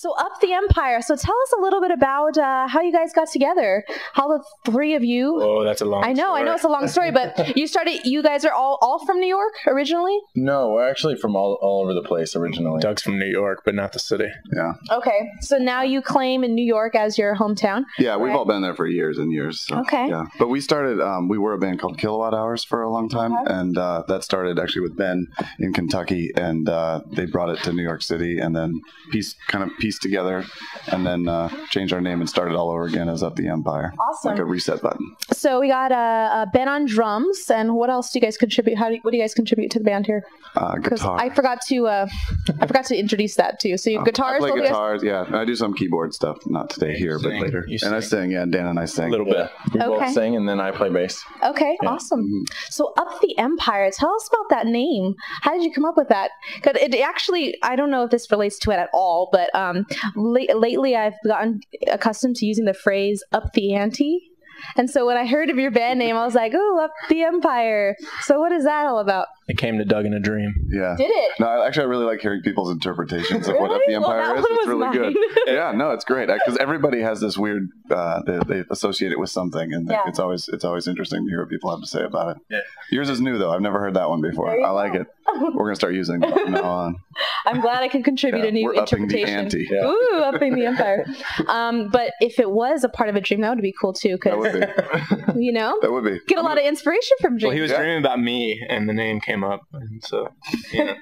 So Up the Empire. So tell us a little bit about how you guys got together. How the three of you. Oh, that's a long story. I know it's a long story, but you guys are all from New York originally? No, we're actually from all over the place originally. Doug's from New York, but not the city. Yeah. Okay. So now you claim in New York as your hometown? Yeah, we've all been there for years and years. So, okay. Yeah. But we started, we were a band called Kilowatt Hours for a long time, and that started actually with Ben in Kentucky, and they brought it to New York City, and then pieced together, and then changed our name and started all over again as Up the Empire. Awesome. Like a reset button. So we got Ben on drums, and what else do you guys contribute? What do you guys contribute to the band here? Guitar. I forgot to introduce that too. So you have guitars. I play guitars. Yeah, I do some keyboard stuff. Not today here, but later. And I sing. Yeah, Dan and I sing a little bit. We both sing, and then I play bass. Okay, awesome. So Up the Empire. Tell us about that name. How did you come up with that? Because it actually, I don't know if this relates to it at all, but lately I've gotten accustomed to using the phrase "up the ante." And so when I heard of your band name, I was like, "Oh, Up the Empire." So what is that all about? It came to Doug in a dream. Yeah. Did it? No, actually, I really like hearing people's interpretations of what Up the Empire is. It's really good. Yeah, no, it's great because everybody has this weird. They associate it with something, and it's always interesting to hear what people have to say about it. Yeah. Yours is new though. I've never heard that one before. I like it. We're gonna start using it from now on. I'm glad I can contribute a new interpretation. Upping the ante. Ooh, upping the empire. But if it was a part of a dream, that would be cool too. That would be. You know, that would be. Get a lot of inspiration from dreams. Well, he was dreaming about me, and the name came up, and so. You know.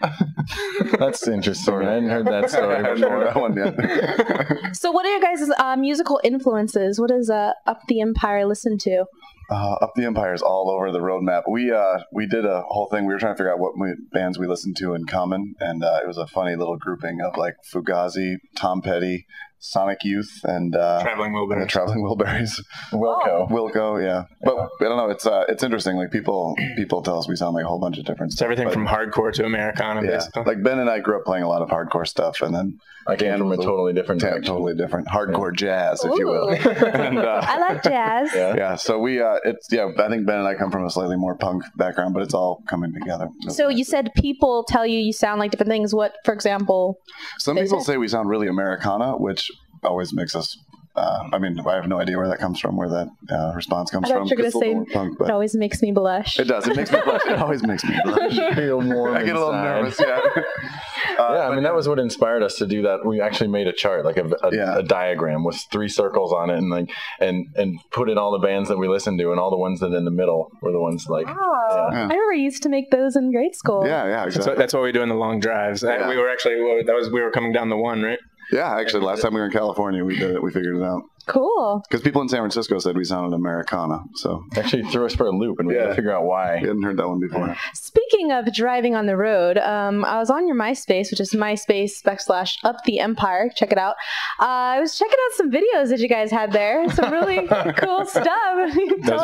That's interesting. I hadn't heard that story before. That one yet. So, what are your guys' musical influences? What does Up the Empire listen to? Up the Empire is all over the roadmap. We did a whole thing. We were trying to figure out what bands we listened to in common, and it was a funny little grouping of like Fugazi, Tom Petty, Sonic Youth, and Traveling Wilburys. And the Traveling Wilburys. Wilco, yeah. But I don't know. It's interesting. Like people tell us we sound like a whole bunch of different. It's stuff, everything from hardcore to Americana, basically. Like Ben and I grew up playing a lot of hardcore stuff, and then I came from a totally different direction. Totally different hardcore jazz, if you will. And, I like jazz. Yeah. So I think Ben and I come from a slightly more punk background, but it's all coming together. So you said people tell you sound like different things. What, for example? Some people say we sound really Americana, which always makes us. I mean, I have no idea where that comes from, where that response comes from. You're going to say punk, it always makes me blush. It does. It makes me blush. It always makes me blush. Feel warm I get a little nervous. Yeah. Yeah, I mean, that was what inspired us to do that. We actually made a chart, like a diagram with 3 circles on it, and put in all the bands that we listened to, and all the ones that in the middle were the ones like. Oh, I remember you used to make those in grade school. Yeah, exactly. That's what we do in the long drives. Yeah. We were actually we were coming down the one, right? Yeah, actually, last time we were in California, we did it. We figured it out. Cool. Because people in San Francisco said we sounded Americana, so actually threw us for a loop, and we had to figure out why. We hadn't heard that one before. Speaking of driving on the road, I was on your MySpace, which is MySpace/Up the Empire. Check it out. I was checking out some videos that you guys had there. Some really cool stuff.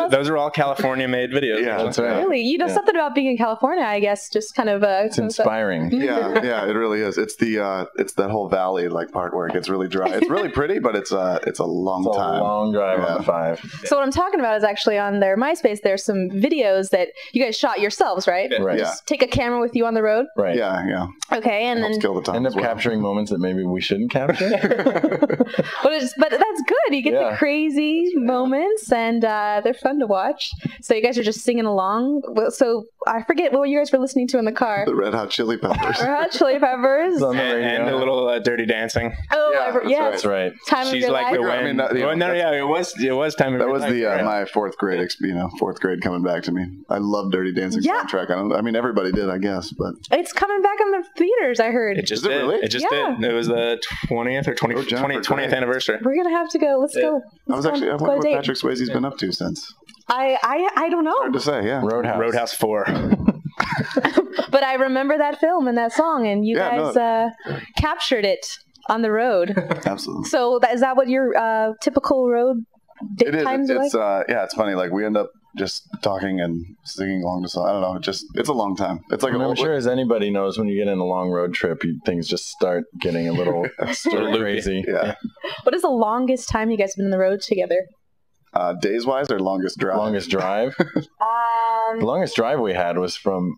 Those are all California-made videos. Yeah, that's right. Really, you know something about being in California, I guess. Just kind of it's inspiring. Yeah, it really is. It's that whole valley like part where it gets really dry. It's really pretty, but it's a long time. A long drive on the 5. So what I'm talking about is actually on their MySpace. There's some videos that you guys shot yourselves, right? Right. Just take a camera with you on the road. Right. Yeah. Okay, and then kill the time end up capturing moments that maybe we shouldn't capture. but that's good. You get the crazy moments, and they're fun to watch. So you guys are just singing along. So I forget what you guys were listening to in the car. The Red Hot Chili Peppers. Red Hot Chili Peppers. And a little Dirty Dancing. Oh, yeah. That's right. Time of your life. It was time of that your was life. My 4th grade, fourth grade coming back to me. I love Dirty Dancing soundtrack. I mean, everybody did, I guess, but it's coming back in the theaters. I heard. It just did. Really? It just did. It was the 20th or 20th anniversary. We're gonna have to go. Let's go. I wonder what Patrick Swayze's been up to since. I don't know. Hard to say. Yeah. Roadhouse 4. But I remember that film and that song, and you guys captured it on the road. Absolutely. So is that what your typical road date times are like? It's funny. Like we end up just talking and singing along to song. I don't know. It's a long time. It's like I'm sure as anybody knows, when you get in a long road trip, things just start getting a little crazy. Yeah. What is the longest time you guys have been on the road together? Days wise or longest drive? Longest drive. The longest drive we had was from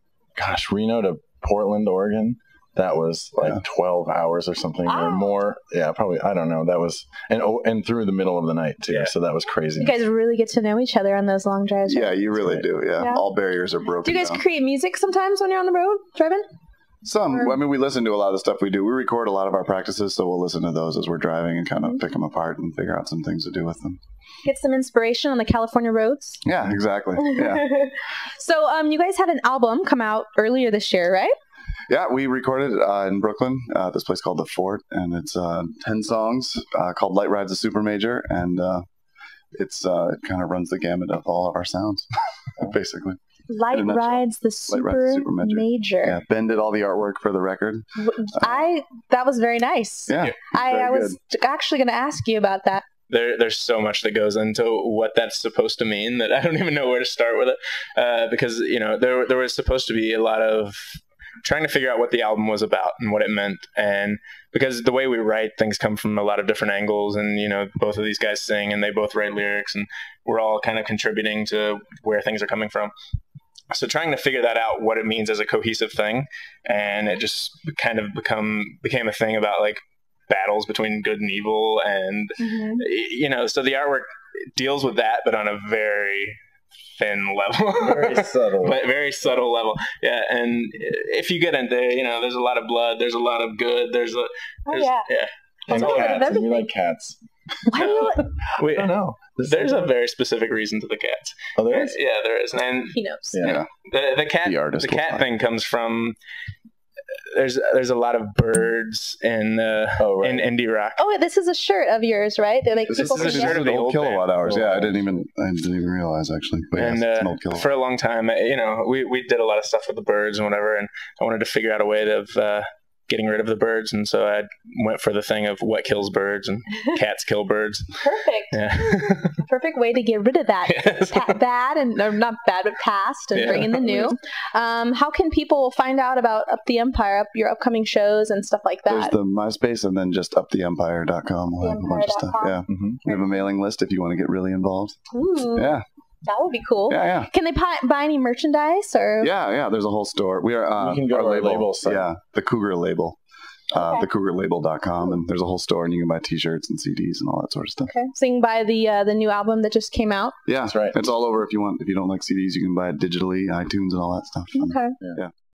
Reno to Portland, Oregon. That was like 12 hours or something or more. Yeah, probably. I don't know. That was and through the middle of the night too. Yeah. So that was crazy. You guys really get to know each other on those long drives. Right? Yeah, you really do. Yeah. All barriers are broken. Do you guys create music sometimes when you're on the road driving? Some. I mean, we listen to a lot of the stuff we do. We record a lot of our practices, so we'll listen to those as we're driving and kind of pick them apart and figure out some things to do with them. Get some inspiration on the California roads. Yeah, exactly. Yeah. So, you guys had an album come out earlier this year, right? Yeah, we recorded in Brooklyn, this place called The Fort, and it's 10 songs called Light Rides the Super Major, and it kind of runs the gamut of all of our sounds, basically. Light Rides the Super Major. Yeah, Ben did all the artwork for the record. That was very nice. Yeah, I was actually going to ask you about that. There's so much that goes into what that's supposed to mean that I don't even know where to start with it, because there was supposed to be a lot of trying to figure out what the album was about and what it meant, and because the way we write things come from a lot of different angles, and both of these guys sing and they both write lyrics, and we're all kind of contributing to where things are coming from. So trying to figure that out, what it means as a cohesive thing, and it just kind of became a thing about like battles between good and evil, and so the artwork deals with that, but on a very thin level, very subtle, but very subtle level. Yeah, and if you get into there's a lot of blood, there's a lot of good, there's and cats. And you like cats. Why do you? I don't know. There's a very specific reason to the cats. Oh, there is. Yeah, there is, and he knows. Yeah, the cat thing comes from. There's a lot of birds in indie rock. Oh, this is a shirt of yours, right? They're like this is a shirt of the old Kilowatt Hours. Yeah, I didn't even realize actually. But and it's an old Kilowatt. For a long time, we did a lot of stuff with the birds and whatever, and I wanted to figure out a way of getting rid of the birds, and so I went for the thing of what kills birds, and cats kill birds. Perfect. Yeah. Perfect way to get rid of that bad, or not bad, but past, and bring in the new. How can people find out about Up the Empire, your upcoming shows and stuff like that? There's the MySpace, and then just uptheempire.com. We'll have a bunch of stuff. Yeah. We have a mailing list if you want to get really involved. Ooh. Yeah. That would be cool. Yeah. Can they buy any merchandise or? Yeah. There's a whole store. We are. You can go to our label site. Yeah, the Cougar label. thecougarlabel.com, and there's a whole store, and you can buy T-shirts and CDs and all that sort of stuff. Okay, so you can buy the new album that just came out. Yeah, that's right. It's all over if you want. If you don't like CDs, you can buy it digitally, iTunes, and all that stuff. Okay. Yeah.